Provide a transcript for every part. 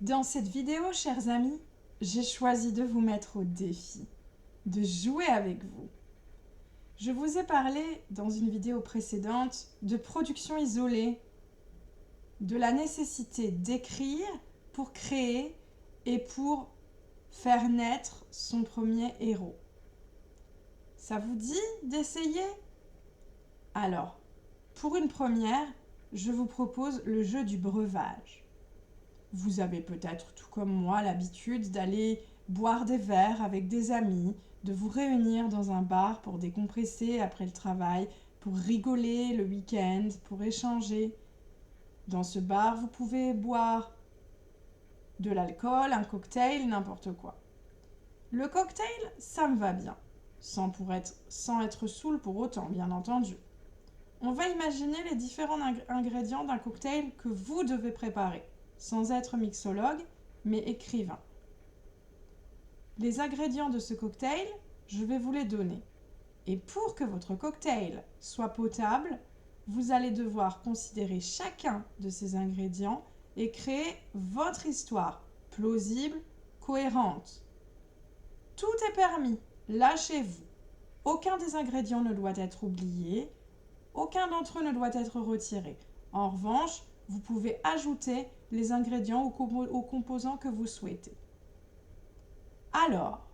Dans cette vidéo, chers amis, j'ai choisi de vous mettre au défi, de jouer avec vous. Je vous ai parlé dans une vidéo précédente de production isolée, de la nécessité d'écrire pour créer et pour faire naître son premier héros. Ça vous dit d'essayer? Alors, pour une première, je vous propose le jeu du breuvage. Vous avez peut-être, tout comme moi, l'habitude d'aller boire des verres avec des amis, de vous réunir dans un bar pour décompresser après le travail, pour rigoler le week-end, pour échanger. Dans ce bar, vous pouvez boire de l'alcool, un cocktail, n'importe quoi. Le cocktail, ça me va bien, sans être saoul pour autant, bien entendu. On va imaginer les différents ingrédients d'un cocktail que vous devez préparer, sans être mixologue, mais écrivain. Les ingrédients de ce cocktail, je vais vous les donner. Et pour que votre cocktail soit potable, vous allez devoir considérer chacun de ces ingrédients et créer votre histoire, plausible, cohérente. Tout est permis, lâchez-vous. Aucun des ingrédients ne doit être oublié, aucun d'entre eux ne doit être retiré. En revanche, vous pouvez ajouter les ingrédients aux composants que vous souhaitez. Alors,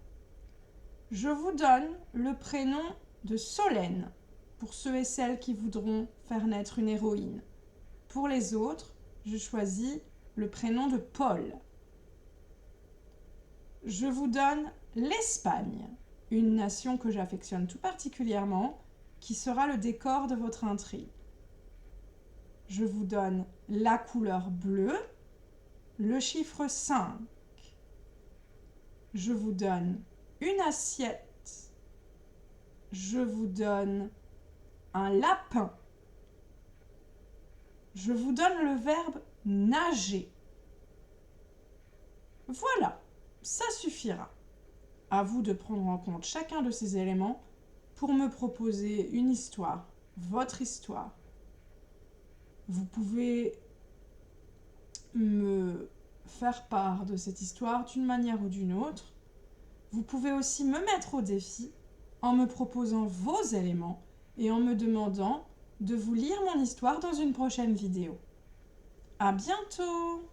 je vous donne le prénom de Solène pour ceux et celles qui voudront faire naître une héroïne. Pour les autres, je choisis le prénom de Paul. Je vous donne l'Espagne, une nation que j'affectionne tout particulièrement, qui sera le décor de votre intrigue. Je vous donne la couleur bleue, le chiffre 5. Je vous donne une assiette. Je vous donne un lapin. Je vous donne le verbe nager. Voilà, ça suffira. À vous de prendre en compte chacun de ces éléments pour me proposer une histoire, votre histoire. Vous pouvez me faire part de cette histoire d'une manière ou d'une autre. Vous pouvez aussi me mettre au défi en me proposant vos éléments et en me demandant de vous lire mon histoire dans une prochaine vidéo. À bientôt!